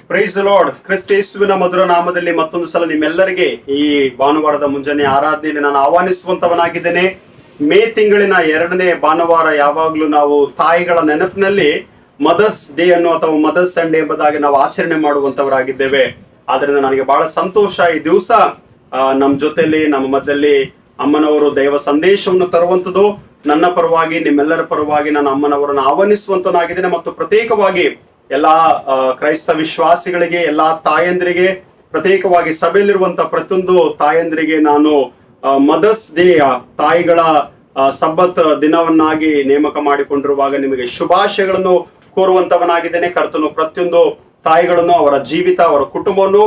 Price lord. ಕ್ರಿಸ್ತ ಯೇಸುವಿನ ಮಧುರ ನಾಮದಲ್ಲಿ ಮತ್ತೊಂದು ಸಲ ನಿಮ್ಮೆಲ್ಲರಿಗೆ ಈ ಭಾನುವಾರದ ಮುಂಜಾನೆ ಆರಾಧನೆಯಲ್ಲಿ ನಾನು ಆಹ್ವಾನಿಸುವಂತವನಾಗಿದ್ದೇನೆ. ಮೇ ತಿಂಗಳಿನ 2ನೇ ಭಾನುವಾರ ಯಾವಾಗಲೂ ನಾವು ತಾಯಿಗಳ ನೆನಪಿನಲ್ಲಿ ಮದರ್ಸ್ ಡೇ ಅನ್ನು ಅಥವಾ ಮದರ್ಸ್ ಸಂಡೇ ಎಂಬುದಾಗಿ ನಾವು ಆಚರಣೆ ಮಾಡುವಂತವರಾಗಿದ್ದೇವೆ. ಆದ್ರಿಂದ ನನಗೆ ಬಹಳ ಸಂತೋಷ ಈ ದಿವಸ ನಮ್ಮ ಜೊತೆಲಿ ನಮ್ಮ ಮಧ್ಯದಲ್ಲಿ ಅಮ್ಮನವರು ದೈವ ಸಂದೇಶವನ್ನು ತರುವಂಥದ್ದು. ನನ್ನ ಪರವಾಗಿ ನಿಮ್ಮೆಲ್ಲರ ಪರವಾಗಿ ನಾನು ಅಮ್ಮನವರನ್ನು ಆಹ್ವಾನಿಸುವಂತನಾಗಿದ್ದೇನೆ ಮತ್ತು ಪ್ರತ್ಯೇಕವಾಗಿ ಎಲ್ಲಾ ಕ್ರೈಸ್ತ ವಿಶ್ವಾಸಿಗಳಿಗೆ, ಎಲ್ಲಾ ತಾಯಂದ್ರಿಗೆ, ಪ್ರತ್ಯೇಕವಾಗಿ ಸಭೆಯಲ್ಲಿರುವಂತಹ ಪ್ರತಿಯೊಂದು ತಾಯಂದ್ರಿಗೆ ನಾನು ಮದರ್ಸ್ ಡೇ ತಾಯಿಗಳ ಸಬ್ಬತ್ ದಿನವನ್ನಾಗಿ ನೇಮಕ ಮಾಡಿಕೊಂಡಿರುವಾಗ ನಿಮಗೆ ಶುಭಾಶಯಗಳನ್ನು ಕೋರುವಂತವನಾಗಿದ್ದೇನೆ. ಕರ್ತನು ಪ್ರತಿಯೊಂದು ತಾಯಿಗಳನ್ನು, ಅವರ ಜೀವಿತ, ಅವರ ಕುಟುಂಬವನ್ನು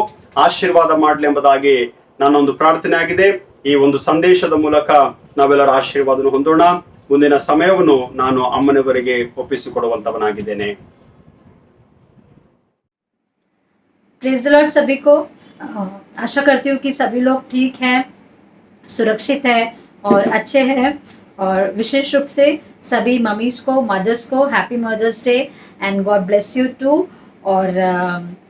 ಆಶೀರ್ವಾದ ಮಾಡಲಿ ಎಂಬುದಾಗಿ ನನ್ನೊಂದು ಪ್ರಾರ್ಥನೆ ಆಗಿದೆ. ಈ ಒಂದು ಸಂದೇಶದ ಮೂಲಕ ನಾವೆಲ್ಲರ ಆಶೀರ್ವಾದವನ್ನು ಹೊಂದೋಣ. ಮುಂದಿನ ಸಮಯವನ್ನು ನಾನು ಅಮ್ಮನವರಿಗೆ ಒಪ್ಪಿಸಿಕೊಡುವಂತವನಾಗಿದ್ದೇನೆ. प्रेज़ द लॉर्ड सभी को। आशा करती हूँ कि सभी लोग ठीक हैं, सुरक्षित है और अच्छे हैं। और विशेष रूप से सभी मम्मीज़ को, मदर्स को happy mothers day and God bless you too. और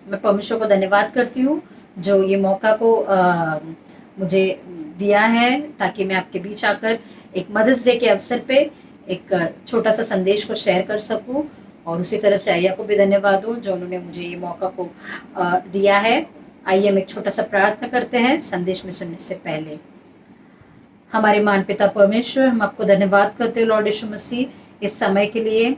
मैं परमेश्वर को धन्यवाद करती हूँ जो ये मौका को मुझे दिया है ताकि मैं आपके बीच आकर एक मदर्स डे के अवसर पे एक छोटा सा संदेश को शेयर कर सकूँ। और उसी तरह से आया को भी धन्यवाद दूँ जो उन्होंने मुझे ये मौका को दिया है। आइए हम एक छोटा सा प्रार्थना करते हैं संदेश में सुनने से पहले। हमारे महान पिता परमेश्वर, हम आपको धन्यवाद करते हैं लॉर्ड यीशु मसीह इस समय के लिए।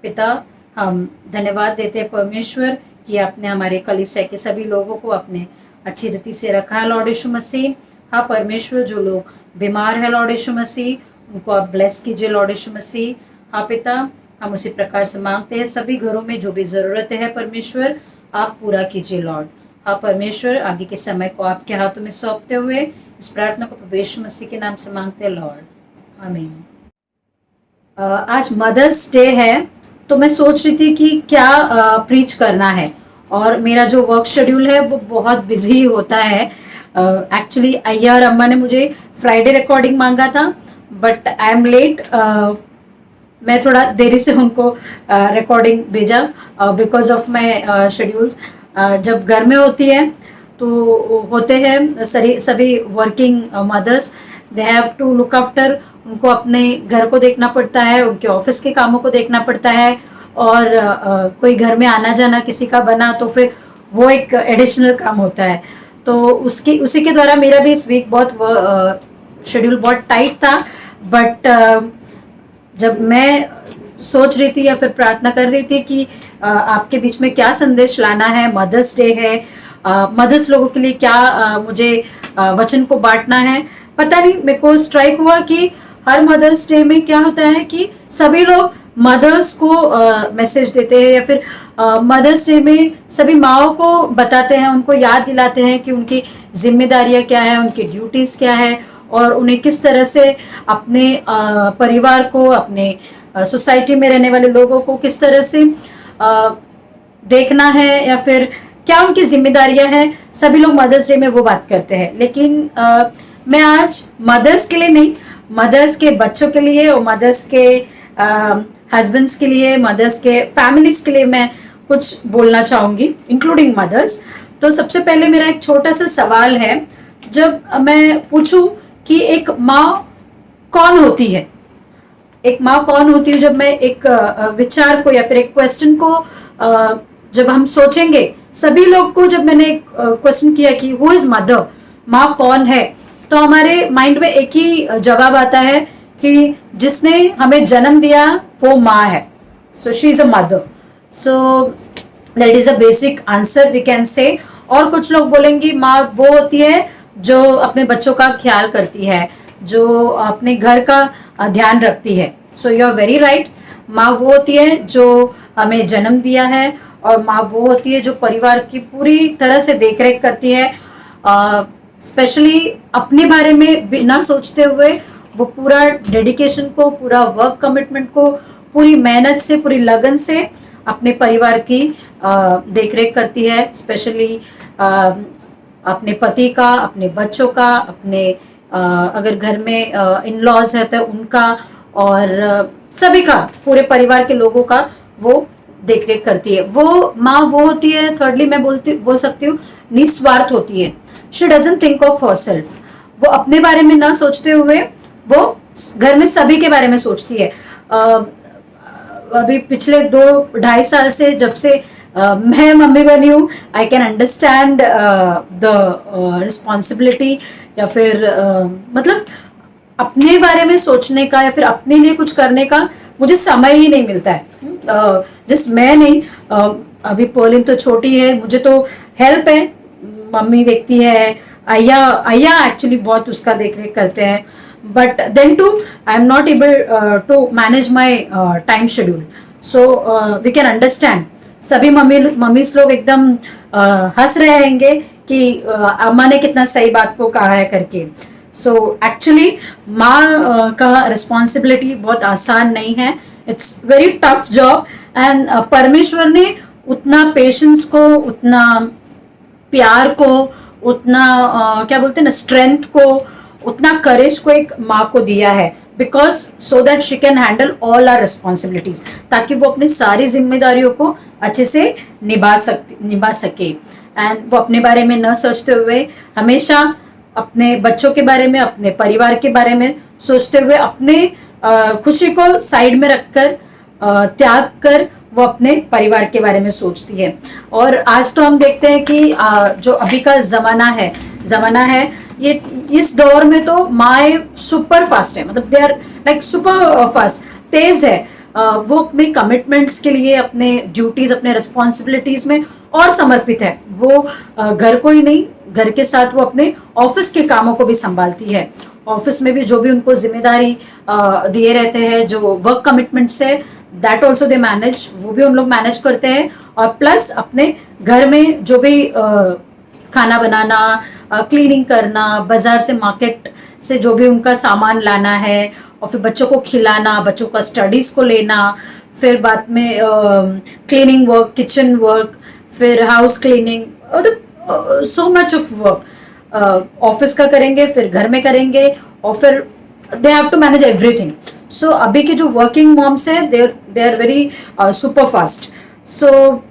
पिता, हम धन्यवाद देते हैं परमेश्वर कि आपने हमारे कलीसिया के सभी लोगों को अपने अच्छी रीति से रखा है लॉर्ड यीशु मसीह। हाँ परमेश्वर, जो लोग बीमार है लॉर्ड यीशु मसीह उनको आप ब्लेस कीजिए लॉर्ड यीशु मसीह। हाँ पिता, हम उसी प्रकार से मांगते हैं सभी घरों में जो भी ज़रूरत है परमेश्वर आप पूरा कीजिए लॉर्ड। हाँ परमेश्वर, आगे के समय को आपके हाथों में सौंपते हुए इस प्रार्थना को प्रभु यीशु मसीह के नाम से मांगते हैं लॉर्ड, आमीन। आज मदर्स डे है तो मैं सोच रही थी कि क्या प्रीच करना है और मेरा जो वर्क शेड्यूल है वो बहुत बिजी होता है। एक्चुअली अय्या और अम्मा ने मुझे फ्राइडे रिकॉर्डिंग मांगा था बट आई एम लेट। मैं थोड़ा देरी से उनको रिकॉर्डिंग भेजा बिकॉज ऑफ माई शेड्यूल्स। जब घर में होती है तो होते हैं सभी working mothers, they have to look after. उनको अपने घर को देखना पड़ता है, उनके ऑफिस के कामों को देखना पड़ता है और कोई घर में आना जाना किसी का बना तो फिर वो एक एडिशनल काम होता है। तो उसी के द्वारा मेरा भी इस वीक बहुत शेड्यूल बहुत टाइट था। बट जब मैं सोच रही थी या फिर प्रार्थना कर रही थी कि आपके बीच में क्या संदेश लाना है, मदर्स डे है, मदर्स लोगों के लिए क्या मुझे वचन को बांटना है, पता नहीं मेरे को स्ट्राइक हुआ कि हर मदर्स डे में क्या होता है कि सभी लोग मदर्स को मैसेज देते हैं या फिर मदर्स डे में सभी माओं को बताते हैं, उनको याद दिलाते हैं कि उनकी जिम्मेदारियां क्या है, उनकी ड्यूटीज़ क्या है और उन्हें किस तरह से अपने परिवार को, अपने सोसाइटी में रहने वाले लोगों को किस तरह से देखना है या फिर क्या उनकी जिम्मेदारियां हैं। सभी लोग मदर्स डे में वो बात करते हैं, लेकिन मैं आज मदर्स के लिए नहीं, मदर्स के बच्चों के लिए और मदर्स के हस्बैंड्स के लिए, मदर्स के फैमिलीज के लिए मैं कुछ बोलना चाहूँगी इंक्लूडिंग मदर्स। तो सबसे पहले मेरा एक छोटा सा सवाल है, जब मैं पूछूं कि एक माँ कौन होती है, एक माँ कौन होती है, जब मैं एक विचार को या फिर एक क्वेश्चन को जब हम सोचेंगे सभी लोग को, जब मैंने एक क्वेश्चन किया कि हु इज मदर, माँ कौन है, तो हमारे माइंड में एक ही जवाब आता है कि जिसने हमें जन्म दिया वो माँ है, so she is a mother. So that is a basic answer we can say. और कुछ लोग बोलेंगे माँ वो होती है जो अपने बच्चों का ख्याल करती है, जो अपने घर का ध्यान रखती है। So you are very right. माँ वो होती है जो हमें जन्म दिया है और माँ वो होती है जो परिवार की पूरी तरह से देखरेख करती है, स्पेशली अपने बारे में बिना सोचते हुए वो पूरा डेडिकेशन को, पूरा वर्क कमिटमेंट को पूरी मेहनत से, पूरी लगन से अपने परिवार की देखरेख करती है। स्पेशली अपने पति का, अपने बच्चों का, अपने अगर घर में इन लॉज है तो उनका और सभी का, पूरे परिवार के लोगों का वो देख रेख करती है। वो माँ वो होती है, थर्डली मैं बोल सकती हूँ निस्वार्थ होती है। She doesn't think of herself. वो अपने बारे में ना सोचते हुए वो घर में सभी के बारे में सोचती है। अभी पिछले 2-2.5 साल से जब से मैं मम्मी बनी हूँ, I can understand the responsibility, या फिर मतलब अपने बारे में सोचने का या फिर अपने लिए कुछ करने का मुझे समय ही नहीं मिलता है। जस्ट मैं नहीं, अभी पोलिन तो छोटी है, मुझे तो हेल्प है, मम्मी देखती है, आया आया एक्चुअली बहुत उसका देख रेख करते हैं, but then too I am not able to manage my time schedule. So we can understand. सभी मम्मीज लोग एकदम हंस रहे होंगे कि अम्मा ने कितना सही बात को कहा है करके। सो एक्चुअली माँ का रिस्पॉन्सिबिलिटी बहुत आसान नहीं है, it's very tough job. And परमेश्वर ने उतना पेशेंस को, उतना प्यार को, उतना क्या बोलते हैं ना, स्ट्रेंथ को, उतना करेज को एक माँ को दिया है, because so that she can handle all our responsibilities, ताकि वो अपनी सारी जिम्मेदारियों को अच्छे से निभा सके। एंड वो अपने बारे में न सोचते हुए हमेशा अपने बच्चों के बारे में, अपने परिवार के बारे में सोचते हुए, अपने खुशी को साइड में रखकर, त्याग कर वो अपने परिवार के बारे में सोचती है। और आज तो हम देखते हैं कि जो अभी का जमाना है ये, इस दौर में तो माएँ सुपर फास्ट है, मतलब they are like super fast, तेज है। वो अपने कमिटमेंट्स के लिए, अपने ड्यूटीज, अपने रिस्पॉन्सिबिलिटीज में और समर्पित है। वो घर को ही नहीं, घर के साथ वो अपने ऑफिस के कामों को भी संभालती है। ऑफिस में भी जो भी उनको जिम्मेदारी दिए रहते हैं, जो वर्क कमिटमेंट्स है, दैट ऑल्सो दे मैनेज, वो भी उन लोग मैनेज करते हैं। और प्लस अपने घर में जो भी खाना बनाना, क्लीनिंग करना, बाजार से, मार्केट से जो भी उनका सामान लाना है, और फिर बच्चों को खिलाना, बच्चों का स्टडीज को लेना, फिर बाद में क्लीनिंग वर्क, किचन वर्क, फिर house cleaning, so much of work office का करेंगे, फिर घर में करेंगे, और फिर they have to manage everything. So अभी के जो वर्किंग मॉम्स हैं, they are very super fast. So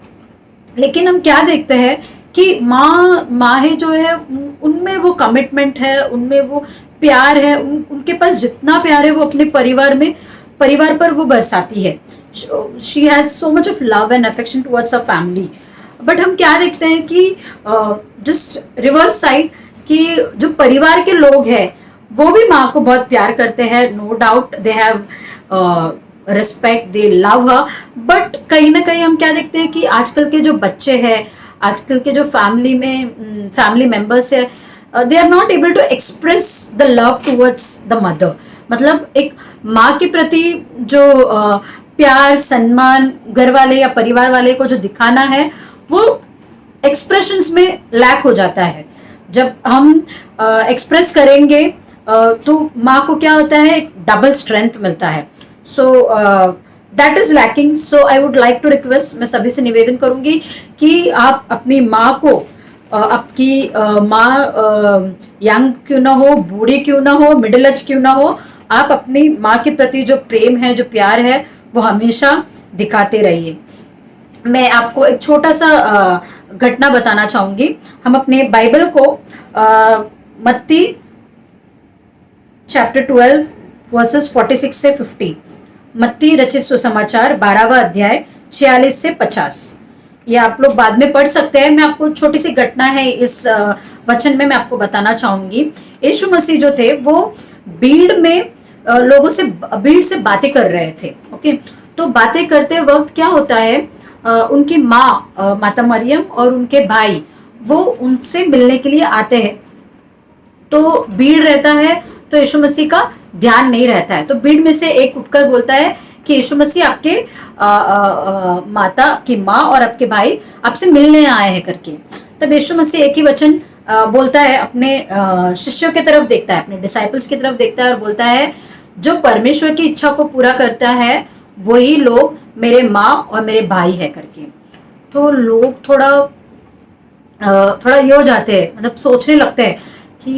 लेकिन हम क्या देखते हैं कि माँ जो है, उनमें वो कमिटमेंट है, उनमें वो प्यार है, उनके पास जितना प्यार है वो अपने परिवार पर वो बरसाती है। She has so much of love and affection towards a family. But हम क्या देखते हैं कि जस्ट रिवर्स साइड, कि जो परिवार के लोग हैं वो भी माँ को बहुत प्यार करते हैं, no doubt they have respect, they love her. But कहीं ना कहीं हम क्या देखते हैं कि आजकल के जो बच्चे हैं, आजकल के जो फैमिली मेंबर्स है, they are not able to express the love towards the mother. मतलब एक माँ के प्रति जो प्यार, सम्मान घर वाले या परिवार वाले को जो दिखाना है, वो एक्सप्रेशंस में लैक हो जाता है। जब हम एक्सप्रेस करेंगे तो माँ को क्या होता है, डबल स्ट्रेंथ मिलता है। So that is lacking. So I would like to request, मैं सभी से निवेदन करूंगी कि आप अपनी माँ को, आपकी माँ यंग क्यों ना हो, बूढ़ी क्यों ना हो, मिडिल एज क्यों ना हो, आप अपनी माँ के प्रति जो प्रेम है, जो प्यार है, वो हमेशा दिखाते रहिए। मैं आपको एक छोटा सा घटना बताना चाहूंगी। हम अपने बाइबल को मत्ती चैप्टर 12 वर्सेस 46 से 50, मत्ती रचित सुसमाचार 12वां अध्याय 46 से 50, ये आप लोग बाद में पढ़ सकते हैं। मैं आपको छोटी सी घटना है इस वचन में मैं आपको बताना चाहूंगी। यीशु मसीह जो थे वो भीड़ में भीड़ से बातें कर रहे थे। ओके, तो बातें करते वक्त क्या होता है, उनकी माँ माता मरियम और उनके भाई वो उनसे मिलने के लिए आते हैं। तो भीड़ रहता है तो यीशु मसीह का ध्यान नहीं रहता है। तो भीड़ में से एक उठकर बोलता है कि यीशु मसीह आपके माता की माँ और आपके भाई आपसे मिलने आए हैं करके। तब यीशु मसीह एक ही वचन बोलता है, अपने शिष्यों की तरफ देखता है, अपने डिसाइपल्स की तरफ देखता है और बोलता है, जो परमेश्वर की इच्छा को पूरा करता है वही लोग मेरे माँ और मेरे भाई है करके। तो लोग थोड़ा ये हो जाते हैं, मतलब सोचने लगते हैं कि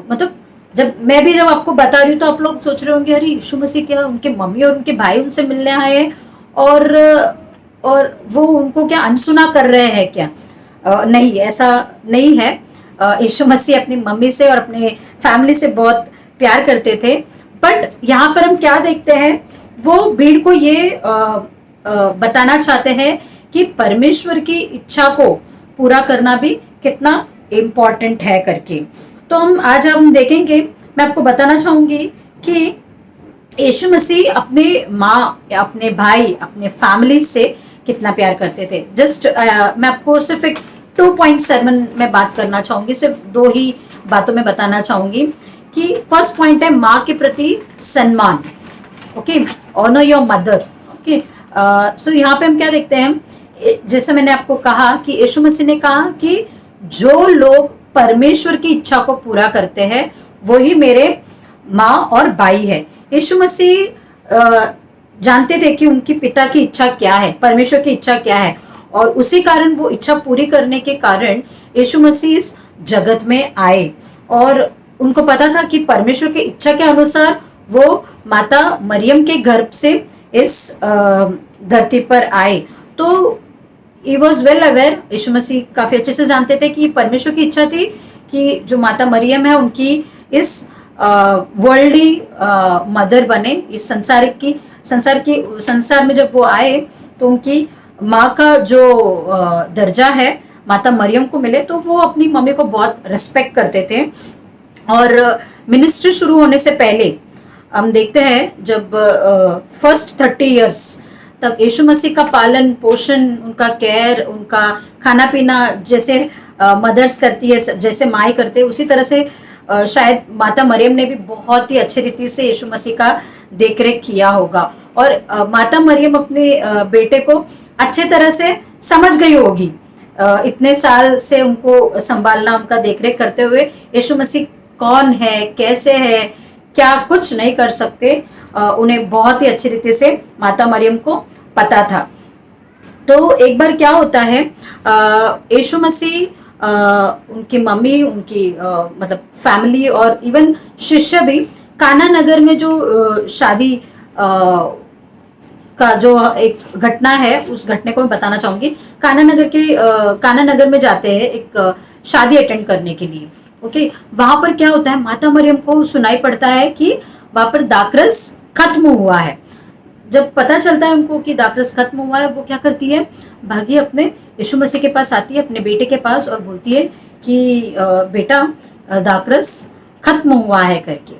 मतलब जब आपको बता रही हूँ तो आप लोग सोच रहे होंगे, अरे यीशु मसीह क्या उनके मम्मी और उनके भाई उनसे मिलने आए हैं, और वो उनको क्या अनसुना कर रहे हैं क्या? नहीं, ऐसा नहीं है। यीशु मसीह अपनी मम्मी से और अपने फैमिली से बहुत प्यार करते थे। बट यहाँ पर हम क्या देखते हैं, वो भीड़ को ये बताना चाहते हैं कि परमेश्वर की इच्छा को पूरा करना भी कितना इम्पोर्टेंट है करके। तो हम देखेंगे, मैं आपको बताना चाहूंगी कि यीशु मसीह अपने माँ, अपने भाई, अपने फैमिली से कितना प्यार करते थे। जस्ट मैं आपको सिर्फ एक 2 पॉइंट sermon में बात करना चाहूंगी, सिर्फ 2 ही बातों में बताना चाहूंगी कि फर्स्ट पॉइंट है माँ के प्रति सम्मान। Okay, honour your mother. Okay, so यहाँ पे हम क्या देखते हैं, जैसे मैंने आपको कहा कि यीशु मसीह ने कहा कि जो लोग परमेश्वर की इच्छा को पूरा करते हैं वही मेरे माँ और भाई है। यीशु मसीह जानते थे कि उनकी पिता की इच्छा क्या है, परमेश्वर की इच्छा क्या है, और उसी कारण वो इच्छा पूरी करने के कारण यीशु मसीह इस जगत में आए। और उनको पता था कि परमेश्वर की इच्छा के अनुसार वो माता मरियम के गर्भ से इस धरती पर आए। तो ही वॉज वेल अवेयर, यीशु मसीह काफी अच्छे से जानते थे कि परमेश्वर की इच्छा थी कि जो माता मरियम है उनकी इस वर्ल्डली मदर बने, इस संसार में जब वो आए तो उनकी माँ का जो दर्जा है माता मरियम को मिले। तो वो अपनी मम्मी को बहुत रिस्पेक्ट करते थे। और मिनिस्ट्री शुरू होने से पहले हम देखते हैं जब फर्स्ट 30 इयर्स तब यीशु मसीह का पालन पोषण, उनका केयर, उनका खाना पीना जैसे मदर्स करती है, जैसे माँ करते हैं, उसी तरह से शायद माता मरियम ने भी बहुत ही अच्छी रीति से यीशु मसीह का देखरेख किया होगा। और माता मरियम अपने बेटे को अच्छे तरह से समझ गई होगी। इतने साल से उनको संभालना, उनका देखरेख करते हुए यीशु मसीह कौन है, कैसे है, क्या कुछ नहीं कर सकते, उन्हें बहुत ही अच्छी रीति से माता मरियम को पता था। तो एक बार क्या होता है, यीशु मसीह उनकी मम्मी, उनकी मतलब फैमिली और इवन शिष्य भी काना नगर में जो शादी का जो एक घटना है, उस घटने को मैं बताना चाहूंगी। काना नगर में जाते हैं एक शादी अटेंड करने के लिए। ओके, वहां पर क्या होता है, माता मरियम को सुनाई पड़ता है कि वहां पर दाखरस खत्म हुआ है। जब पता चलता है उनको कि दाखरस खत्म हुआ है, वो क्या करती है, भागी अपने यीशु मसीह के पास आती है, अपने बेटे के पास, और बोलती है कि बेटा दाखरस खत्म हुआ है करके।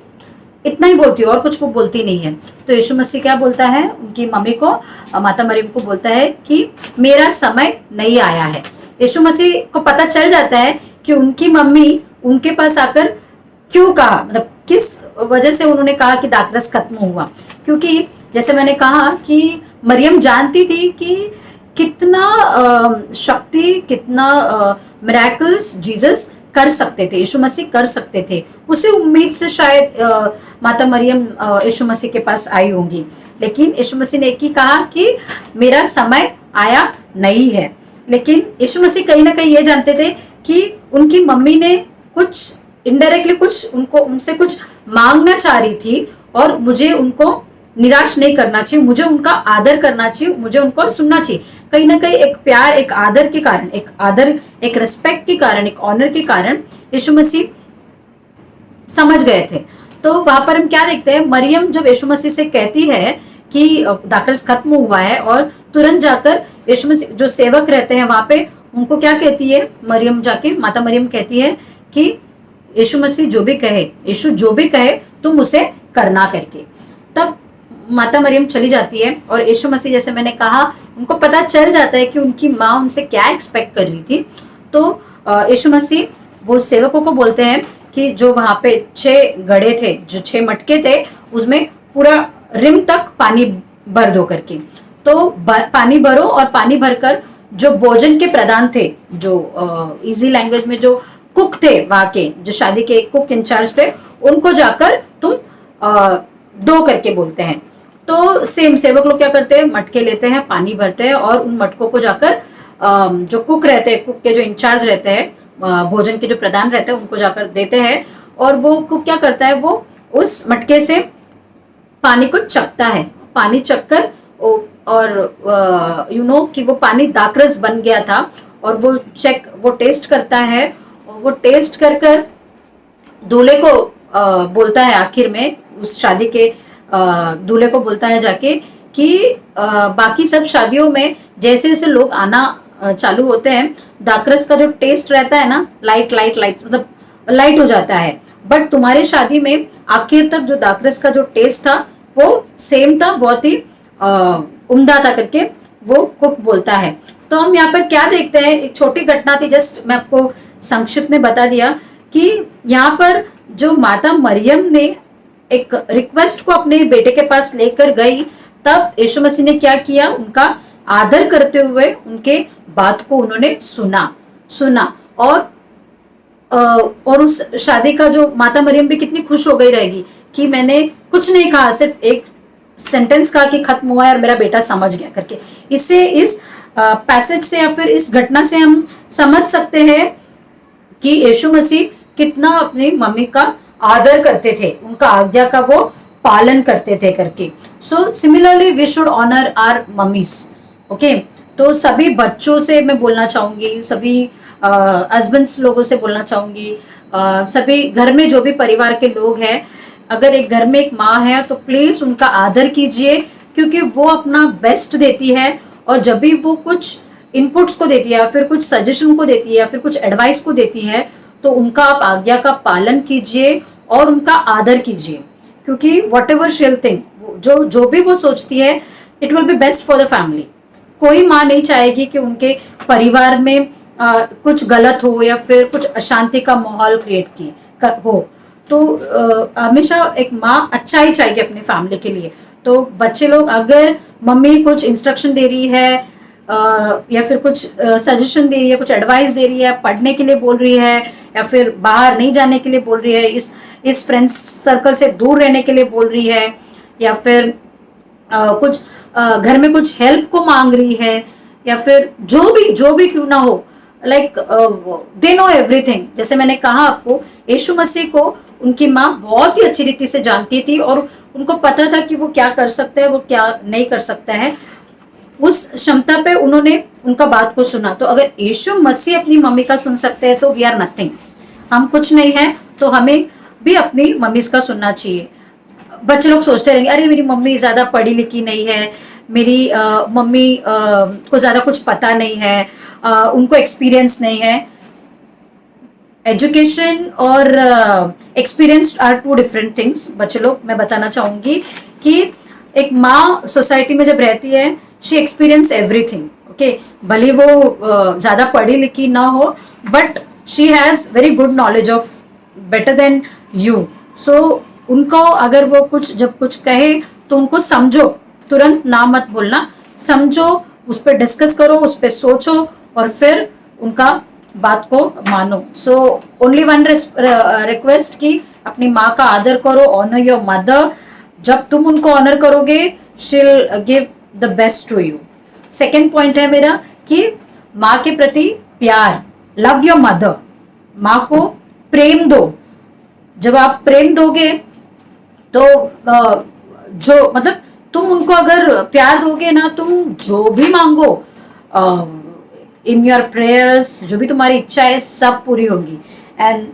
इतना ही बोलती है और कुछ वो बोलती नहीं है। तो यीशु मसीह क्या बोलता है, उनकी मम्मी को, माता मरियम को बोलता है कि मेरा समय नहीं आया है। यीशु मसीह को पता चल जाता है कि उनकी मम्मी उनके पास आकर क्यों कहा, मतलब किस वजह से उन्होंने कहा कि दाखरस खत्म हुआ। क्योंकि जैसे मैंने कहा कि मरियम जानती थी कि कितना शक्ति, कितना मिरेकल्स जीसस कर सकते थे, यीशु मसीह कर सकते थे। उसी उम्मीद से शायद माता मरियम यीशु मसीह के पास आई होंगी। लेकिन यीशु मसीह ने एक ही कहा कि मेरा समय आया नहीं है। लेकिन यीशु मसीह कहीं ना कहीं ये जानते थे कि उनकी मम्मी ने कुछ इनडायरेक्टली कुछ उनसे कुछ मांगना चाह रही थी, और मुझे उनको निराश नहीं करना चाहिए, मुझे उनका आदर करना चाहिए, मुझे उनको सुनना चाहिए। कहीं ना कहीं एक प्यार, एक आदर के कारण, एक रिस्पेक्ट के कारण, एक ऑनर के कारण यीशु मसीह समझ गए थे। तो वहां पर हम क्या देखते हैं, मरियम जब यीशु मसीह से कहती है कि दाखरस खत्म हुआ है, और तुरंत जाकर यीशु मसीह जो सेवक रहते हैं वहां पे उनको क्या कहती है, मरियम जाके माता मरियम कहती है कि यीशु मसीह जो भी कहे, यीशु जो भी कहे तुम उसे करना करके। तब माता मरियम चली जाती है, और यीशु मसीह, जैसे मैंने कहा, उनको पता चल जाता है कि उनकी माँ उनसे क्या एक्सपेक्ट कर रही थी। तो यीशु मसीह वो सेवकों को बोलते हैं कि जो वहां पे 6 घड़े थे, जो 6 मटके थे, उसमें पूरा रिम तक पानी भर दो करके। तो पानी भरो, और पानी भरकर जो भोजन के प्रधान थे, जो इजी लैंग्वेज में जो कुक थे वहां के, जो शादी के कुक इंचार्ज थे, उनको जाकर तुम दो करके बोलते हैं। तो सेम सेवक लोग क्या करते हैं, मटके लेते हैं, पानी भरते हैं, और उन मटकों को जाकर जो कुक रहते हैं, कुक के जो इंचार्ज रहते हैं, भोजन के जो प्रधान रहते हैं, उनको जाकर देते हैं। और वो कुक क्या करता है, वो उस मटके से पानी को चखता है, पानी चखकर और यू नो कि वो पानी दाकरस बन गया था, और वो टेस्ट करता है, और वो टेस्ट कर कर दूल्हे को बोलता है आखिर में, उस शादी के दूल्हे को बोलता है जाके कि बाकी सब शादियों में जैसे जैसे लोग आना चालू होते हैं, दाकरस का जो टेस्ट रहता है ना, लाइट लाइट लाइट मतलब लाइट हो जाता है, बट तुम्हारी शादी में आखिर तक जो दाकरस का जो टेस्ट था वो सेम था, बहुत ही उम्दा था करके वो कुक बोलता है। तो हम यहाँ पर क्या देखते हैं, एक छोटी घटना थी, जस्ट मैं आपको संक्षिप्त में बता दिया कि यहाँ पर जो माता मरियम ने एक रिक्वेस्ट को अपने बेटे के पास लेकर गई, तब यीशु मसीह ने क्या किया, उनका आदर करते हुए उनके बात को उन्होंने सुना और उस शादी का जो माता मरियम भी कितनी खुश हो गई रहेगी कि मैंने कुछ नहीं कहा, सिर्फ एक सेंटेंस कहा कि खत्म हुआ है और मेरा बेटा समझ गया करके। इससे इस पैसेज से या फिर इस घटना से हम समझ सकते हैं कि यीशु मसीह कितना अपनी मम्मी का आदर करते थे, उनका आज्ञा का वो पालन करते थे करके। So similarly we should honour our mummies. Okay, तो सभी बच्चों से मैं बोलना चाहूंगी, सभी हस्बैंड्स लोगों से बोलना चाहूंगी, सभी घर में जो भी परिवार के लोग हैं, अगर एक घर में एक माँ है तो प्लीज उनका आदर कीजिए, क्योंकि वो अपना बेस्ट देती है, और जब भी वो कुछ इनपुट्स को देती है या फिर कुछ सजेशन को देती है या फिर कुछ एडवाइस को देती है, तो उनका आप आज्ञा का पालन कीजिए और उनका आदर कीजिए, क्योंकि वट एवर शील थिंक, जो भी वो सोचती है, it will be best for the family. कोई माँ नहीं चाहेगी कि उनके परिवार में कुछ गलत हो या फिर कुछ अशांति का माहौल क्रिएट हो। तो हमेशा एक माँ अच्छा ही चाहेगी अपनी फैमिली के लिए। तो बच्चे लोग, अगर मम्मी कुछ इंस्ट्रक्शन दे रही है या फिर कुछ सजेशन दे रही है, कुछ एडवाइस दे रही है, पढ़ने के लिए बोल रही है या फिर बाहर नहीं जाने के लिए बोल रही है, इस फ्रेंड्स सर्कल से दूर रहने के लिए बोल रही है, या फिर कुछ घर में कुछ हेल्प को मांग रही है, या फिर जो भी क्यों ना हो, लाइक दे नो एवरीथिंग। जैसे मैंने कहा आपको, यीशु मसीह को उनकी माँ बहुत ही अच्छी रीति से जानती थी और उनको पता था कि वो क्या कर सकते हैं, वो क्या नहीं कर सकते हैं। उस क्षमता पे उन्होंने उनका बात को सुना। तो अगर यीशु मसीह अपनी मम्मी का सुन सकते हैं तो वी आर नथिंग, हम कुछ नहीं है। तो हमें भी अपनी मम्मी का सुनना चाहिए। बच्चे लोग सोचते रहेंगे, अरे मेरी मम्मी ज्यादा पढ़ी लिखी नहीं है, मेरी मम्मी को ज्यादा कुछ पता नहीं है, उनको एक्सपीरियंस नहीं है। एजुकेशन और experience are two different things. बच्चे लोग, मैं बताना चाहूंगी कि एक माँ सोसाइटी में जब रहती है, शी एक्सपीरियंस एवरीथिंग। ओके, भले वो ज्यादा पढ़ी लिखी ना हो, but she has very good knowledge of better than you. So उनको अगर वो जब कुछ कहे तो उनको समझो, तुरंत ना मत बोलना, समझो, उस पर डिस्कस करो, उस पर सोचो और फिर उनका बात को मानो। सो ओनली वन रिक्वेस्ट कि अपनी माँ का आदर करो, ऑनर योर मदर। जब तुम उनको ऑनर करोगे, she will give the best to you. Second point है मेरा कि माँ के प्रति प्यार, लव योर मदर। माँ को प्रेम दो। जब आप प्रेम दोगे तो जो मतलब तुम उनको अगर प्यार दोगे ना, तुम जो भी मांगो इन योर प्रेयर्स, जो भी तुम्हारी इच्छा है, सब पूरी होगी। And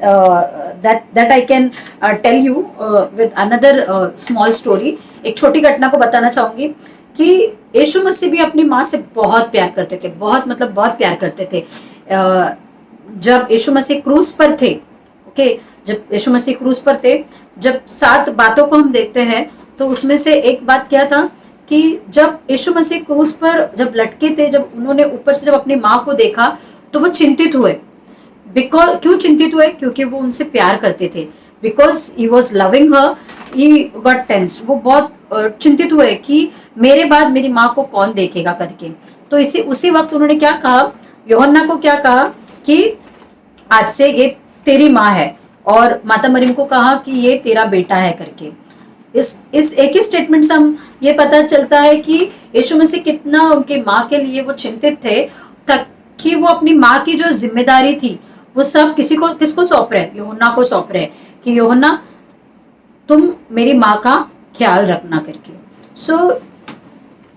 that I can tell you with another small story. एक छोटी घटना को बताना चाहूंगी कि यीशु मसीह भी अपनी माँ से बहुत प्यार करते थे, बहुत प्यार करते थे। जब यीशु मसीह क्रूस पर थे, ओके, जब यीशु मसीह क्रूस पर थे, जब 7 बातों को हम देखते हैं तो उसमें से एक बात क्या था कि जब यीशु मसीह क्रूस पर जब लटके थे, जब उन्होंने ऊपर से जब अपनी माँ को देखा तो वो चिंतित हुए। बिकॉज क्यों चिंतित हुए? क्योंकि वो उनसे प्यार करते थे। Because he was loving her, he got tense. वो बहुत चिंतित हुए कि मेरे बाद मेरी माँ को कौन देखेगा करके। तो उसी वक्त उन्होंने क्या कहा, यूहन्ना को क्या कहा कि आज से ये तेरी माँ है, और माता मरियम को कहा कि ये तेरा बेटा है करके। इस एक ही स्टेटमेंट से हम ये पता चलता है कि यीशु मसीह कितना उनके माँ के लिए वो चिंतित थे, ताकि वो अपनी माँ की जो जिम्मेदारी थी वो सब किसको सौंप रहे, यूहन्ना को सौंप रहे कि यूहन्ना तुम मेरी माँ का ख्याल रखना करके। सो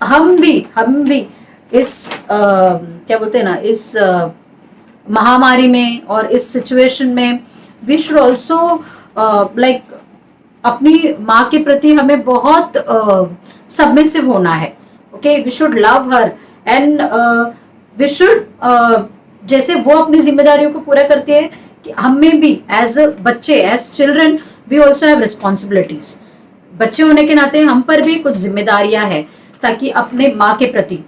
हम भी इस क्या बोलते हैं ना, इस महामारी में और इस सिचुएशन में वी शुड ऑल्सो लाइक अपनी माँ के प्रति हमें बहुत सबमिसिव होना है. Okay, we should love her and we should जैसे वो अपनी जिम्मेदारियों को पूरा करती है कि हमें भी एज बच्चे, as children we also have responsibilities. बच्चे होने के नाते हम पर भी कुछ जिम्मेदारियां हैं, ताकि अपने माँ के प्रति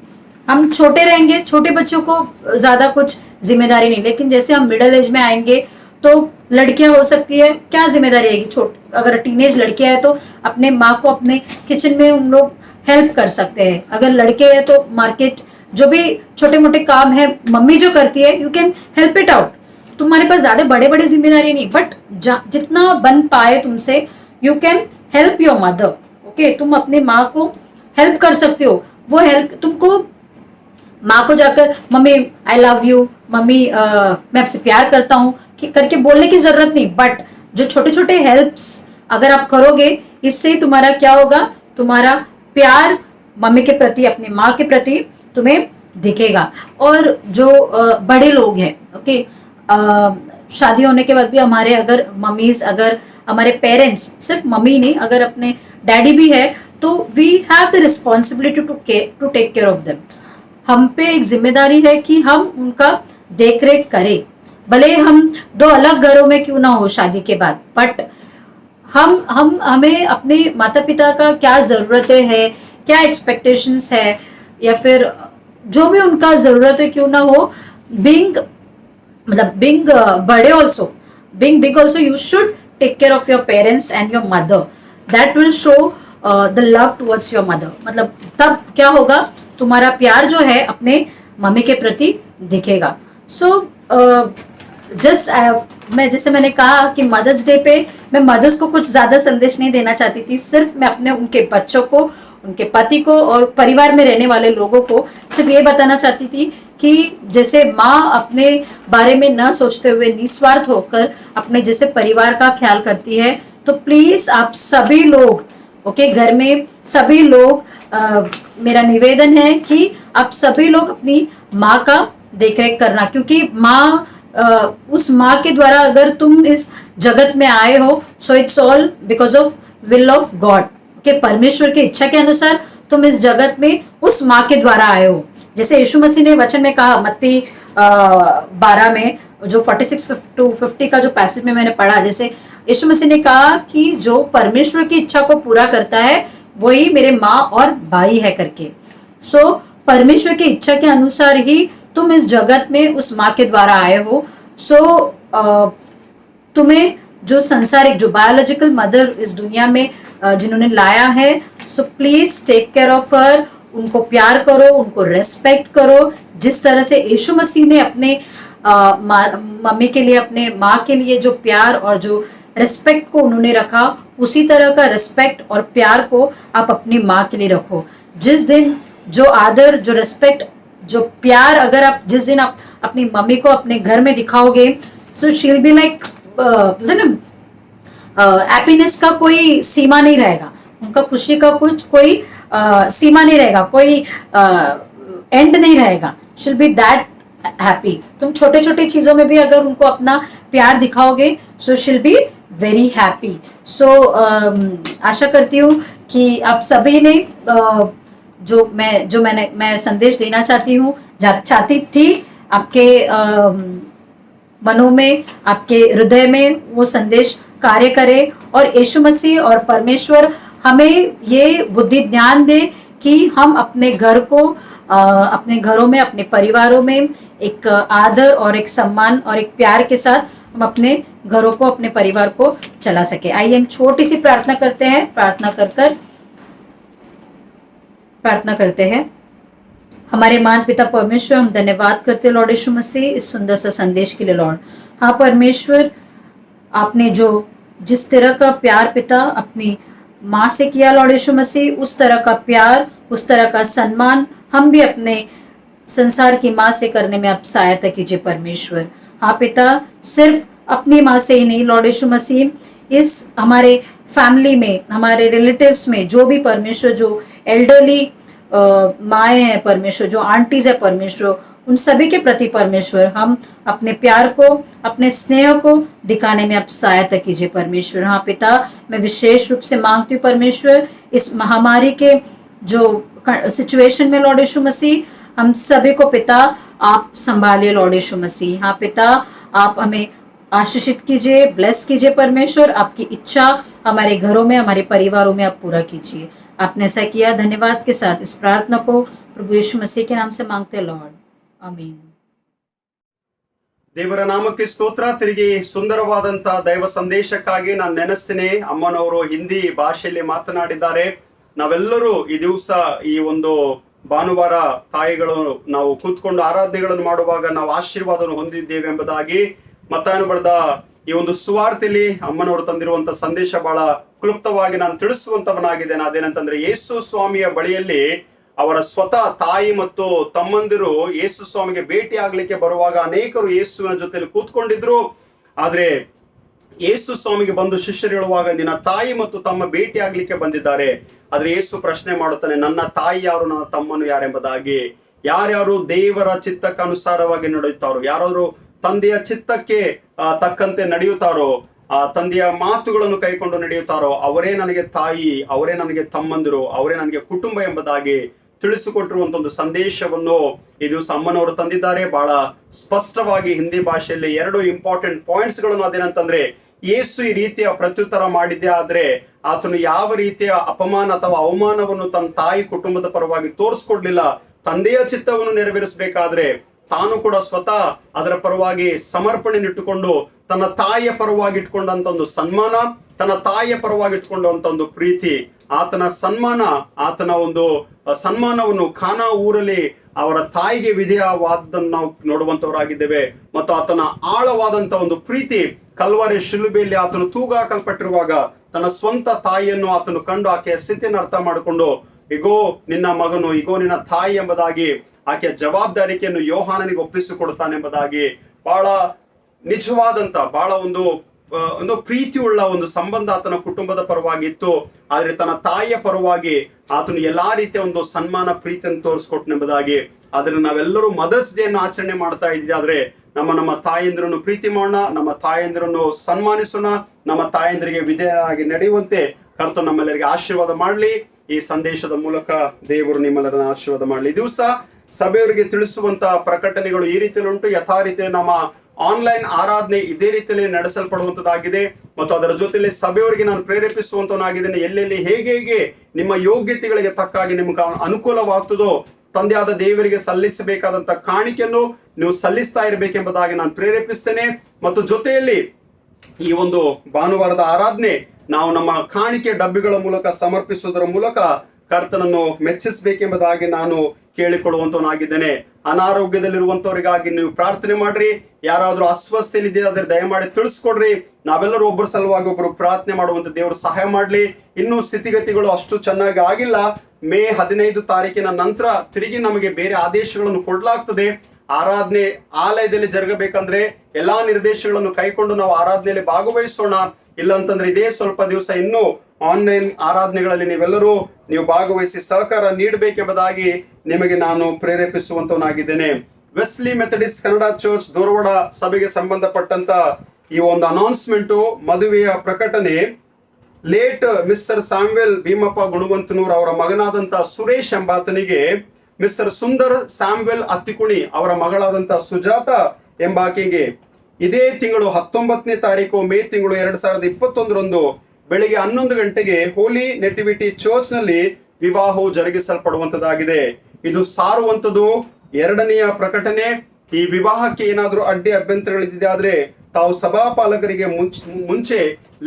हम छोटे रहेंगे, छोटे बच्चों को ज्यादा कुछ जिम्मेदारी नहीं, लेकिन जैसे हम मिडिल एज में आएंगे तो लड़कियां हो सकती है, क्या जिम्मेदारी रहेगी, अगर टीनेज लड़कियां है तो अपने माँ को अपने किचन में उन लोग हेल्प कर सकते हैं. अगर लड़के हैं तो मार्केट जो भी छोटे मोटे काम है मम्मी जो करती है, you can help it out. तुम्हारे पास ज्यादा बड़े बड़े जिम्मेदारी नहीं, बट जितना बन पाए तुमसे you can help your mother. Okay, तुम अपनी माँ को हेल्प कर सकते हो. वो हेल्प तुमको माँ को जाकर mummy I love you, mummy मैं आपसे प्यार करता हूँ कि करके बोलने की जरूरत नहीं, बट जो छोटे छोटे हेल्प्स अगर आप करोगे, इससे तुम्हारा क्या होगा, तुम्हारा प्यार मम्मी के प्रति, अपनी माँ के प्रति तुम्हें दिखेगा. और जो बड़े लोग हैं, ओके, शादी होने के बाद भी हमारे अगर मम्मीज, अगर हमारे पेरेंट्स, सिर्फ मम्मी नहीं, अगर अपने डैडी भी है तो we have the responsibility to take care of them. हम पे एक जिम्मेदारी है कि हम उनका देख रेख करें, भले हम दो अलग घरों में क्यों ना हो शादी के बाद, बट हमें अपने माता पिता का क्या जरूरत है, क्या एक्सपेक्टेशंस है, या फिर जो भी उनका जरूरत है क्यों ना हो, बीइंग बड़े also, being big also, you should take care of your parents and your mother. That will show the love towards your mother. मतलब तब क्या होगा, तुम्हारा प्यार जो है अपने मम्मी के प्रति दिखेगा. सो मैं जैसे मैंने कहा कि मदर्स डे पे मैं मदर्स को कुछ ज्यादा संदेश नहीं देना चाहती थी. सिर्फ मैं अपने उनके बच्चों को, उनके पति को और परिवार में रहने वाले लोगों को सिर्फ ये बताना चाहती थी कि जैसे माँ अपने बारे में न सोचते हुए निस्वार्थ होकर अपने जैसे परिवार का ख्याल करती है, तो प्लीज आप सभी लोग, ओके, घर में सभी लोग, मेरा निवेदन है कि आप सभी लोग अपनी माँ का देखरेख करना, क्योंकि माँ, उस माँ के द्वारा अगर तुम इस जगत में आए हो, so it's all because of will of God. Okay, परमेश्वर की इच्छा के अनुसार तुम इस जगत में उस माँ के द्वारा आए हो. जैसे यीशु मसीह ने वचन में कहा, मत्ती 12 में जो 46 to 50 का जो पैसेज में मैंने पढ़ा, जैसे यीशु मसीह ने कहा कि जो परमेश्वर की इच्छा को पूरा करता है वही मेरे माँ और भाई है करके. सो परमेश्वर की इच्छा के अनुसार ही तुम इस जगत में उस माँ के द्वारा आए हो. सो तुम्हें जो संसारिक, जो बायोलॉजिकल मदर इस दुनिया में जिन्होंने लाया है, so please take care of her. उनको प्यार करो, उनको रेस्पेक्ट करो. जिस तरह से यीशु मसीह ने अपने मम्मी के लिए, अपने माँ के लिए जो प्यार और जो रेस्पेक्ट को उन्होंने रखा, उसी तरह का रेस्पेक्ट और प्यार को आप अपनी माँ के लिए रखो. जिस दिन जो आदर, जो रेस्पेक्ट, जो प्यार अगर आप जिस दिन आप अपनी मम्मी को अपने घर में दिखाओगे, so she will be like, happiness का कोई सीमा नहीं रहेगा, उनका खुशी का कोई सीमा नहीं रहेगा, कोई एंड नहीं रहेगा. She will B that happy. तुम छोटे छोटे चीजों में भी अगर उनको अपना प्यार दिखाओगे, so she will be very happy. So आशा करती हूँ कि आप सभी ने मैं संदेश देना चाहती थी आपके मनों में, आपके हृदय में वो संदेश कार्य करे, और यीशु मसीह और परमेश्वर हमें ये बुद्धि ज्ञान दे कि हम अपने घर को, अपने घरों में, अपने परिवारों में एक आदर और एक सम्मान और एक प्यार के साथ हम अपने घरों को, अपने परिवार को चला सके. आइए हम छोटी सी प्रार्थना करते हैं. प्रार्थना करते हैं. हमारे महान पिता परमेश्वर, हम धन्यवाद करते हैं लॉर्ड यीशु मसीह इस सुंदर सा संदेश के लिए. लॉर्ड, हाँ परमेश्वर, आपने जो जिस तरह का प्यार पिता अपनी माँ से किया लॉर्ड यीशु मसीह, उस तरह का प्यार, उस तरह का सम्मान हम भी अपने संसार की माँ से करने में आप सहायता कीजिए परमेश्वर. हाँ पिता, सिर्फ अपनी माँ से ही नहीं लॉर्ड यीशु मसीह, इस हमारे फैमिली में, हमारे रिलेटिव्स में जो भी परमेश्वर, जो एल्डरली माएँ हैं परमेश्वर, जो आंटीज है परमेश्वर, उन सभी के प्रति परमेश्वर हम अपने प्यार को, अपने स्नेह को दिखाने में आप सहायता कीजिए परमेश्वर। हाँ पिता, मैं विशेष रूप से मांगती हूँ परमेश्वर, इस महामारी के जो सिचुएशन में लॉर्ड यीशु मसीह, हम सभी को पिता आप संभालिए लॉर्ड यीशु मसीह। हाँ पिता, आप हमें आशीषित कीजिए, ब्लेस कीजिए परमेश्वर, आपकी इच्छा हमारे घरों में, हमारे परिवारों में आप पूरा कीजिए। आपने ऐसा किया, धन्यवाद के साथ इस प्रार्थना को प्रभु यीशु मसीह के नाम से मांगते हैं लॉर्ड, आमीन। ದೇವರ ನಾಮಕ್ಕೆ ಸ್ತೋತ್ರ. ತಿರುಗಿ ಸುಂದರವಾದಂತ ದೈವ ಸಂದೇಶಕ್ಕಾಗಿ ನಾನು ನೆನೆಸ್ತೀನಿ. ಅಮ್ಮನವರು ಹಿಂದಿ ಭಾಷೆಯಲ್ಲಿ ಮಾತನಾಡಿದ್ದಾರೆ. ನಾವೆಲ್ಲರೂ ಈ ದಿವಸ ಈ ಒಂದು ಭಾನುವಾರ ತಾಯಿಗಳು ನಾವು ಕೂತ್ಕೊಂಡು ಆರಾಧನೆಗಳನ್ನು ಮಾಡುವಾಗ ನಾವು ಆಶೀರ್ವಾದವನ್ನು ಹೊಂದಿದ್ದೇವೆ ಎಂಬುದಾಗಿ ಮತ್ತಾಯನು ಬರೆದ ಈ ಒಂದು ಸುವಾರ್ತೆಯಲ್ಲಿ ಅಮ್ಮನವರು ತಂದಿರುವಂತ ಸಂದೇಶ ಬಹಳ ಕ್ಲುಪ್ತವಾಗಿ ನಾನು ತಿಳಿಸುವಂತವನಾಗಿದ್ದೇನೆ. ಅದೇನಂತಂದ್ರೆ, ಯೇಸು ಸ್ವಾಮಿಯ ಬಳಿಯಲ್ಲಿ ಅವರ ಸ್ವತಃ ತಾಯಿ ಮತ್ತು ತಮ್ಮಂದಿರು ಯೇಸು ಸ್ವಾಮಿಗೆ ಭೇಟಿ ಆಗ್ಲಿಕ್ಕೆ ಬರುವಾಗ ಅನೇಕರು ಯೇಸುವಿನ ಜೊತೆಲಿ ಕೂತ್ಕೊಂಡಿದ್ರು. ಆದ್ರೆ ಯೇಸು ಸ್ವಾಮಿಗೆ ಬಂದು ಶಿಷ್ಯರು ಹೇಳುವಾಗ ನಿನ್ನ ತಾಯಿ ಮತ್ತು ತಮ್ಮ ಭೇಟಿ ಆಗ್ಲಿಕ್ಕೆ ಬಂದಿದ್ದಾರೆ. ಆದ್ರೆ ಯೇಸು ಪ್ರಶ್ನೆ ಮಾಡುತ್ತಾನೆ, ನನ್ನ ತಾಯಿ ಯಾರು, ನನ್ನ ತಮ್ಮನು ಯಾರೆಂಬುದಾಗಿ. ಯಾರ್ಯಾರು ದೇವರ ಚಿತ್ತಕ್ಕೆ ಅನುಸಾರವಾಗಿ ನಡೆಯುತ್ತಾರೋ, ಯಾರಾದ್ರೂ ತಂದೆಯ ಚಿತ್ತಕ್ಕೆ ತಕ್ಕಂತೆ ನಡೆಯುತ್ತಾರೋ, ತಂದೆಯ ಮಾತುಗಳನ್ನು ಕೈಕೊಂಡು ನಡೆಯುತ್ತಾರೋ, ಅವರೇ ನನಗೆ ತಾಯಿ, ಅವರೇ ನನಗೆ ತಮ್ಮಂದಿರು, ಅವರೇ ನನಗೆ ಕುಟುಂಬ ಎಂಬುದಾಗಿ ತಿಳಿಸಿಕೊಟ್ಟಿರುವಂತ ಒಂದು ಸಂದೇಶವನ್ನು ಈ ದಿವಸ ಅಮ್ಮನವರು ತಂದಿದ್ದಾರೆ. ಬಹಳ ಸ್ಪಷ್ಟವಾಗಿ ಹಿಂದಿ ಭಾಷೆಯಲ್ಲಿ 2 ಇಂಪಾರ್ಟೆಂಟ್ ಪಾಯಿಂಟ್ಸ್ ಗಳನ್ನು. ಅದೇನಂತಂದ್ರೆ, ಯೇಸು ಈ ರೀತಿಯ ಪ್ರತ್ಯುತ್ತರ ಮಾಡಿದ್ದೆ ಆದ್ರೆ ಆತನು ಯಾವ ರೀತಿಯ ಅಪಮಾನ ಅಥವಾ ಅವಮಾನವನ್ನು ತನ್ನ ತಾಯಿ ಕುಟುಂಬದ ಪರವಾಗಿ ತೋರಿಸ್ಕೊಡ್ಲಿಲ್ಲ. ತಂದೆಯ ಚಿತ್ತವನ್ನು ನೆರವೇರಿಸಬೇಕಾದ್ರೆ ತಾನು ಕೂಡ ಸ್ವತಃ ಅದರ ಪರವಾಗಿ ಸಮರ್ಪಣೆನಿಟ್ಟುಕೊಂಡು ತನ್ನ ತಾಯಿಯ ಪರವಾಗಿ ಇಟ್ಕೊಂಡಂತ ಒಂದು ಸನ್ಮಾನ, ತನ್ನ ತಾಯಿಯ ಪರವಾಗಿ ಇಟ್ಕೊಂಡಂತ ಒಂದು ಪ್ರೀತಿ, ಆತನ ಸನ್ಮಾನ, ಆತನ ಒಂದು ಸನ್ಮಾನವನ್ನು ಖಾನಾ ಊರಲ್ಲಿ ಅವರ ತಾಯಿಗೆ ವಿಧೇಯವಾದನ್ನು ನಾವು ನೋಡುವಂತವರಾಗಿದ್ದೇವೆ. ಮತ್ತು ಆತನ ಆಳವಾದಂತ ಒಂದು ಪ್ರೀತಿ ಕಲ್ವಾರಿ ಶಿಲುಬೆಯಲ್ಲಿ ಆತನು ತೂಗಾಕಲ್ಪಟ್ಟಿರುವಾಗ ತನ್ನ ಸ್ವಂತ ತಾಯಿಯನ್ನು ಆತನು ಕಂಡು ಆಕೆಯ ಸ್ಥಿತಿಯನ್ನು ಅರ್ಥ ಮಾಡಿಕೊಂಡು, ಇಗೋ ನಿನ್ನ ಮಗನು, ಇಗೋ ನಿನ್ನ ತಾಯಿ ಎಂಬುದಾಗಿ ಆಕೆಯ ಜವಾಬ್ದಾರಿಕೆಯನ್ನು ಯೋಹಾನನಿಗೆ ಒಪ್ಪಿಸಿಕೊಡುತ್ತಾನೆ ಎಂಬುದಾಗಿ ಬಹಳ ನಿಜವಾದಂತ ಬಹಳ ಒಂದು ಪ್ರೀತಿಯುಳ್ಳ ಒಂದು ಸಂಬಂಧ ಆತನ ಕುಟುಂಬದ ಪರವಾಗಿ ಇತ್ತು. ಆದ್ರೆ ತನ್ನ ತಾಯಿಯ ಪರವಾಗಿ ಆತನು ಎಲ್ಲಾ ರೀತಿಯ ಒಂದು ಸನ್ಮಾನ ಪ್ರೀತಿಯನ್ನು ತೋರಿಸ್ಕೊಟ್ಟನೆಂಬುದಾಗಿ. ಅದನ್ನು ನಾವೆಲ್ಲರೂ ಮದರ್ಸ್ ಡೇ ಅನ್ನು ಆಚರಣೆ ಮಾಡ್ತಾ ಇದ್ದೀವಿ. ಆದ್ರೆ ನಮ್ಮ ತಾಯಂದಿರನ್ನು ಪ್ರೀತಿ ಮಾಡೋಣ, ನಮ್ಮ ತಾಯಂದಿರನ್ನು ಸನ್ಮಾನಿಸೋಣ, ನಮ್ಮ ತಾಯಂದಿರಿಗೆ ವಿಧೇಯರಾಗಿ ನಡೆಯುವಂತೆ ಕರ್ತನು ನಮ್ಮೆಲ್ಲರಿಗೆ ಆಶೀರ್ವಾದ ಮಾಡಲಿ. ಈ ಸಂದೇಶದ ಮೂಲಕ ದೇವರು ನಿಮ್ಮೆಲ್ಲರನ್ನ ಆಶೀರ್ವಾದ ಮಾಡಲಿ. ದಿವಸ ಸಭೆಯವರಿಗೆ ತಿಳಿಸುವಂತ ಪ್ರಕಟಣೆಗಳು ಈ ರೀತಿಯಲ್ಲಿ ಉಂಟು. ಯಥಾ ರೀತಿಯಲ್ಲಿ ನಮ್ಮ ಆನ್ಲೈನ್ ಆರಾಧನೆ ಇದೇ ರೀತಿಯಲ್ಲಿ ನಡೆಸಲ್ಪಡುವಂತದ್ದಾಗಿದೆ. ಮತ್ತು ಅದರ ಜೊತೆಯಲ್ಲಿ ಸಭೆಯವರಿಗೆ ನಾನು ಪ್ರೇರೇಪಿಸುವಂತವನಾಗಿದ್ದೇನೆ. ಎಲ್ಲೆಲ್ಲಿ ಹೇಗೆ ನಿಮ್ಮ ಯೋಗ್ಯತೆಗಳಿಗೆ ತಕ್ಕಾಗಿ ನಿಮ್ಗೆ ಅನುಕೂಲವಾಗ್ತದೋ ತಂದೆಯಾದ ದೇವರಿಗೆ ಸಲ್ಲಿಸಬೇಕಾದಂತ ಕಾಣಿಕೆಯನ್ನು ನೀವು ಸಲ್ಲಿಸ್ತಾ ಇರಬೇಕೆಂಬುದಾಗಿ ನಾನು ಪ್ರೇರೇಪಿಸ್ತೇನೆ. ಮತ್ತು ಜೊತೆಯಲ್ಲಿ ಈ ಒಂದು ಭಾನುವಾರದ ಆರಾಧನೆ ನಾವು ನಮ್ಮ ಕಾಣಿಕೆ ಡಬ್ಬಿಗಳ ಮೂಲಕ ಸಮರ್ಪಿಸುವುದರ ಮೂಲಕ ಕರ್ತನನ್ನು ಮೆಚ್ಚಿಸಬೇಕೆಂಬುದಾಗಿ ನಾನು ಕೇಳಿಕೊಳ್ಳುವಂತವನಾಗಿದ್ದೇನೆ. ಅನಾರೋಗ್ಯದಲ್ಲಿರುವಂತವರಿಗಾಗಿ ನೀವು ಪ್ರಾರ್ಥನೆ ಮಾಡ್ರಿ. ಯಾರಾದ್ರೂ ಅಸ್ವಸ್ಥೆಯಲ್ಲಿದೆ ಆದ್ರೆ ದಯಮಾಡಿ ತಿಳಿಸ್ಕೊಡ್ರಿ. ನಾವೆಲ್ಲರೂ ಒಬ್ಬರ ಸಲುವಾಗಿ ಒಬ್ಬರು ಪ್ರಾರ್ಥನೆ ಮಾಡುವಂತ ದೇವರು ಸಹಾಯ ಮಾಡ್ಲಿ. ಇನ್ನೂ ಸ್ಥಿತಿಗತಿಗಳು ಅಷ್ಟು ಚೆನ್ನಾಗಿ ಆಗಿಲ್ಲ. ಮೇ 15 ತಾರೀಕಿನ ನಂತರ ತಿರುಗಿ ನಮಗೆ ಬೇರೆ ಆದೇಶಗಳನ್ನು ಕೊಡಲಾಗ್ತದೆ. ಆರಾಧನೆ ಆಲಯದಲ್ಲಿ ಜರುಗಬೇಕಂದ್ರೆ ಎಲ್ಲಾ ನಿರ್ದೇಶಗಳನ್ನು ಕೈಕೊಂಡು ನಾವು ಆರಾಧನೆಯಲ್ಲಿ ಭಾಗವಹಿಸೋಣ. ಇಲ್ಲಂತಂದ್ರೆ ಇದೇ ಸ್ವಲ್ಪ ದಿವಸ ಇನ್ನೂ ಆನ್ಲೈನ್ ಆರಾಧನೆಗಳಲ್ಲಿ ನೀವು ಭಾಗವಹಿಸಿ ಸಹಕಾರ ನೀಡಬೇಕೆಂಬುದಾಗಿ ನಿಮಗೆ ನಾನು ಪ್ರೇರೇಪಿಸುವಂತವನಾಗಿದ್ದೇನೆ. Wesley Methodist Kannada church Dharwad ಸಭೆಗೆ ಸಂಬಂಧಪಟ್ಟಂತ ಈ ಒಂದು ಅನೌನ್ಸ್ಮೆಂಟ್, ಮದುವೆಯ ಪ್ರಕಟಣೆ. Late mister Samuel Bhimappa Gunavantanur ಅವರ ಮಗನಾದಂತ ಸುರೇಶ್ ಎಂಬಾತನಿಗೆ ಮಿಸ್ಟರ್ ಸುಂದರ್ ಸ್ಯಾಮ್ವೆಲ್ ಅತ್ತಿಕುಣಿ ಅವರ ಮಗಳಾದಂತ ಸುಜಾತ ಎಂಬಾಕೆಗೆ ಇದೇ ತಿಂಗಳು 19ನೇ ತಾರೀಕು ಮೇ ತಿಂಗಳು 2021 ಬೆಳಿಗ್ಗೆ 11 ಗಂಟೆಗೆ ಹೋಲಿ ನೆಟಿವಿಟಿ ಚರ್ಚ್ ನಲ್ಲಿ ವಿವಾಹವು ಜರುಗಿಸಲ್ಪಡುವಂತದ್ದಾಗಿದೆ. ಇದು ಸಾರುವಂತದ್ದು 2ನೆಯ ಪ್ರಕಟಣೆ. ಈ ವಿವಾಹಕ್ಕೆ ಏನಾದರೂ ಅಡ್ಡಿ ಅಭ್ಯಂತರಗಳಿದೆ ಆದ್ರೆ ತಾವು ಸಭಾಪಾಲಕರಿಗೆ ಮುಂಚೆ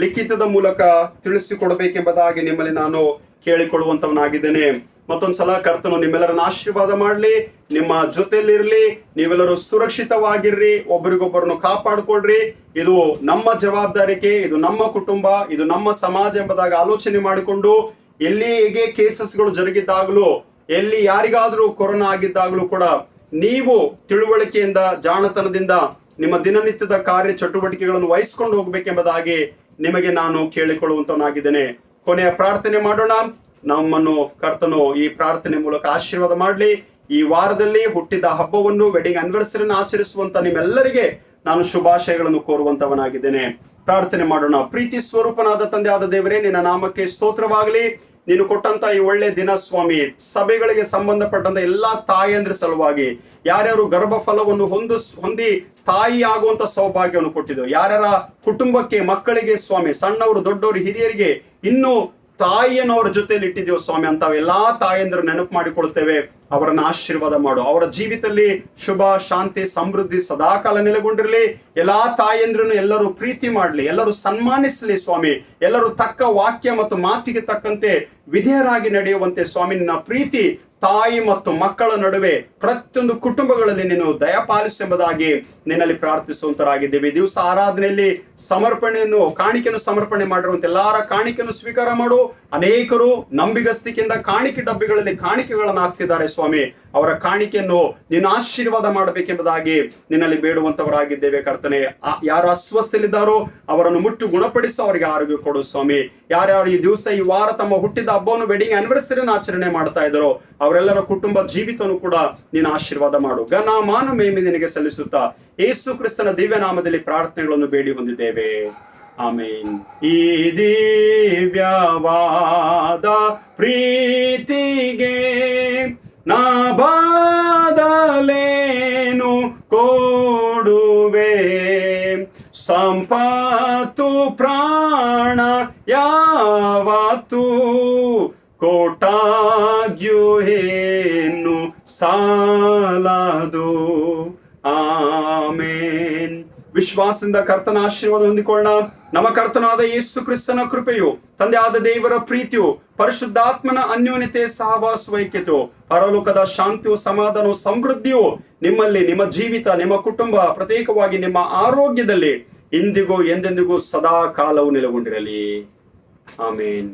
ಲಿಖಿತದ ಮೂಲಕ ತಿಳಿಸಿಕೊಡಬೇಕೆಂಬುದಾಗಿ ನಿಮ್ಮಲ್ಲಿ ನಾನು ಕೇಳಿಕೊಳ್ಳುವಂತವನಾಗಿದ್ದೇನೆ. ಮತ್ತೊಂದ್ಸಲ ಕರ್ತನು ನಿಮ್ಮೆಲ್ಲರನ್ನ ಆಶೀರ್ವಾದ ಮಾಡಲಿ, ನಿಮ್ಮ ಜೊತೆಯಲ್ಲಿರ್ಲಿ, ನೀವೆಲ್ಲರೂ ಸುರಕ್ಷಿತವಾಗಿರ್ರಿ, ಒಬ್ಬರಿಗೊಬ್ಬರನ್ನು ಕಾಪಾಡಿಕೊಳ್ಳ್ರಿ. ಇದು ನಮ್ಮ ಜವಾಬ್ದಾರಿಕೆ, ಇದು ನಮ್ಮ ಕುಟುಂಬ, ಇದು ನಮ್ಮ ಸಮಾಜ ಎಂಬುದಾಗಿ ಆಲೋಚನೆ ಮಾಡಿಕೊಂಡು ಎಲ್ಲಿ ಹೇಗೆ ಕೇಸಸ್ಗಳು ಜರುಗಿದ್ದಾಗಲೂ, ಎಲ್ಲಿ ಯಾರಿಗಾದ್ರೂ ಕೊರೋನಾ ಆಗಿದ್ದಾಗಲೂ ಕೂಡ ನೀವು ತಿಳುವಳಿಕೆಯಿಂದ, ಜಾಣತನದಿಂದ ನಿಮ್ಮ ದಿನನಿತ್ಯದ ಕಾರ್ಯ ಚಟುವಟಿಕೆಗಳನ್ನು ವಹಿಸ್ಕೊಂಡು ಹೋಗ್ಬೇಕೆಂಬುದಾಗಿ ನಿಮಗೆ ನಾನು ಕೇಳಿಕೊಳ್ಳುವಂತವನಾಗಿದ್ದೇನೆ. ಕೊನೆಯ ಪ್ರಾರ್ಥನೆ ಮಾಡೋಣ. ನಮ್ಮನ್ನು ಕರ್ತನು ಈ ಪ್ರಾರ್ಥನೆ ಮೂಲಕ ಆಶೀರ್ವಾದ ಮಾಡಲಿ. ಈ ವಾರದಲ್ಲಿ ಹುಟ್ಟಿದ ಹಬ್ಬವನ್ನು, ವೆಡ್ಡಿಂಗ್ ಆನಿವರ್ಸರಿಯನ್ನು ಆಚರಿಸುವಂತ ನಿಮ್ಮೆಲ್ಲರಿಗೆ ನಾನು ಶುಭಾಶಯಗಳನ್ನು ಕೋರುವಂತವನಾಗಿದ್ದೇನೆ. ಪ್ರಾರ್ಥನೆ ಮಾಡೋಣ. ಪ್ರೀತಿ ಸ್ವರೂಪನಾದ ತಂದೆಯಾದ ದೇವರೇ, ನಿನ್ನ ನಾಮಕ್ಕೆ ಸ್ತೋತ್ರವಾಗಲಿ. ನೀನು ಕೊಟ್ಟಂತ ಈ ಒಳ್ಳೆ ದಿನ ಸ್ವಾಮಿ, ಸಭೆಗಳಿಗೆ ಸಂಬಂಧಪಟ್ಟಂತ ಎಲ್ಲಾ ತಾಯಿಯಂದ್ರ ಸಲುವಾಗಿ, ಯಾರ್ಯಾರು ಗರ್ಭ ಫಲವನ್ನು ಹೊಂದಿ ತಾಯಿ ಆಗುವಂತ ಸೌಭಾಗ್ಯವನ್ನು ಕೊಟ್ಟಿದ್ದು, ಯಾರ್ಯಾರ ಕುಟುಂಬಕ್ಕೆ, ಮಕ್ಕಳಿಗೆ ಸ್ವಾಮಿ, ಸಣ್ಣವರು, ದೊಡ್ಡವರು, ಹಿರಿಯರಿಗೆ ಇನ್ನೂ ತಾಯಿಯನ್ನು ಅವರ ಜೊತೆಯಲ್ಲಿ ಇಟ್ಟಿದ್ದೇವೆ ಸ್ವಾಮಿ. ಅಂತ ಎಲ್ಲಾ ತಾಯಿಯಂದರು ನೆನಪು ಮಾಡಿಕೊಳ್ತೇವೆ. ಅವರನ್ನ ಆಶೀರ್ವಾದ ಮಾಡು. ಅವರ ಜೀವಿತದಲ್ಲಿ ಶುಭ, ಶಾಂತಿ, ಸಮೃದ್ಧಿ ಸದಾಕಾಲ ನೆಲೆಗೊಂಡಿರಲಿ. ಎಲ್ಲಾ ತಾಯಿಯಂದ್ರನ್ನು ಎಲ್ಲರೂ ಪ್ರೀತಿ ಮಾಡಲಿ, ಎಲ್ಲರೂ ಸನ್ಮಾನಿಸಲಿ ಸ್ವಾಮಿ. ಎಲ್ಲರೂ ತಕ್ಕ ವಾಕ್ಯ ಮತ್ತು ಮಾತಿಗೆ ತಕ್ಕಂತೆ ವಿಧೇಯರಾಗಿ ನಡೆಯುವಂತೆ ಸ್ವಾಮಿ, ನಿನ್ನ ಪ್ರೀತಿ ತಾಯಿ ಮತ್ತು ಮಕ್ಕಳ ನಡುವೆ ಪ್ರತಿಯೊಂದು ಕುಟುಂಬಗಳಲ್ಲಿ ನೀನು ದಯಪಾಲಿಸೆಂಬುದಾಗಿ ನಿನ್ನಲ್ಲಿ ಪ್ರಾರ್ಥಿಸುವಂತರಾಗಿದ್ದೇವೆ. ದಿವಸ ಆರಾಧನೆಯಲ್ಲಿ ಕಾಣಿಕೆಯನ್ನು ಸಮರ್ಪಣೆ ಮಾಡಿರುವಂತೆ ಎಲ್ಲರ ಕಾಣಿಕೆಯನ್ನು ಸ್ವೀಕಾರ ಮಾಡು. ಅನೇಕರು ನಂಬಿಗಸ್ತಿಕೆಯಿಂದ ಕಾಣಿಕೆ ಡಬ್ಬಿಗಳಲ್ಲಿ ಕಾಣಿಕೆಗಳನ್ನು ಹಾಕ್ತಿದ್ದಾರೆ ಸ್ವಾಮಿ. ಅವರ ಕಾಣಿಕೆಯನ್ನು ನೀನು ಆಶೀರ್ವಾದ ಮಾಡಬೇಕೆಂಬುದಾಗಿ ನಿನ್ನಲ್ಲಿ ಬೇಡುವಂತವರಾಗಿದ್ದೇವೆ ಕರ್ತನೆ. ಯಾರು ಅಸ್ವಸ್ಥಲಿದ್ದಾರೋ ಅವರನ್ನು ಮುಟ್ಟು ಗುಣಪಡಿಸಿ ಅವರಿಗೆ ಆರೋಗ್ಯ ಕೊಡು ಸ್ವಾಮಿ. ಯಾರ್ಯಾರು ಈ ದಿವಸ, ಈ ವಾರ ತಮ್ಮ ಹುಟ್ಟಿದ ಹಬ್ಬವನ್ನು, ವೆಡ್ಡಿಂಗ್ ಆನಿವರ್ಸರಿಯನ್ನು ಆಚರಣೆ ಮಾಡ್ತಾ ಇದ್ದಾರೋ ಅವರೆಲ್ಲರ ಕುಟುಂಬ ಜೀವಿತವನ್ನು ಕೂಡ ನೀನು ಆಶೀರ್ವಾದ ಮಾಡು. ಘನ ಮಾನ ಮಹಿಮೆ ನಿನಗೆ ಸಲ್ಲಿಸುತ್ತಾ ಯೇಸು ಕ್ರಿಸ್ತನ ದಿವ್ಯ ನಾಮದಲ್ಲಿ ಪ್ರಾರ್ಥನೆಗಳನ್ನು ಬೇಡಿ ಹೊಂದಿದ್ದೇವೆ. ಆಮೇನ್. ಈ ದಿವ್ಯವಾದ ಪ್ರೀತಿಗೆ ನಾ ಬದಲೇನು ಕೊಡುವೆ, ಸಂಪತ್ತು ಪ್ರಾಣ ಯಾವತ್ತು ಕೊಟ್ಟಾಗ್ಯೂ ಏನು ಸಾಲದು. ಆಮೇನ್. ವಿಶ್ವಾಸದಿಂದ ಕರ್ತನ ಆಶೀರ್ವಾದ ಹೊಂದಿಕೊಳ್ಳೋಣ. ನಮ್ಮ ಕರ್ತನಾದ ಯೇಸು ಕ್ರಿಸ್ತನ ಕೃಪೆಯು, ತಂದೆಯಾದ ದೇವರ ಪ್ರೀತಿಯು, ಪರಿಶುದ್ಧಾತ್ಮನ ಅನ್ಯೋನ್ಯತೆ, ಸಹವಾಸ ಐಕ್ಯತೆಯು, ಪರಲೋಕದ ಶಾಂತಿಯು, ಸಮಾಧಾನವು, ಸಮೃದ್ಧಿಯು ನಿಮ್ಮಲ್ಲಿ, ನಿಮ್ಮ ಜೀವಿತ, ನಿಮ್ಮ ಕುಟುಂಬ, ಪ್ರತ್ಯೇಕವಾಗಿ ನಿಮ್ಮ ಆರೋಗ್ಯದಲ್ಲಿ ಇಂದಿಗೂ ಎಂದೆಂದಿಗೂ ಸದಾ ಕಾಲವು ನೆಲೆಗೊಂಡಿರಲಿ. ಆಮೇನ್.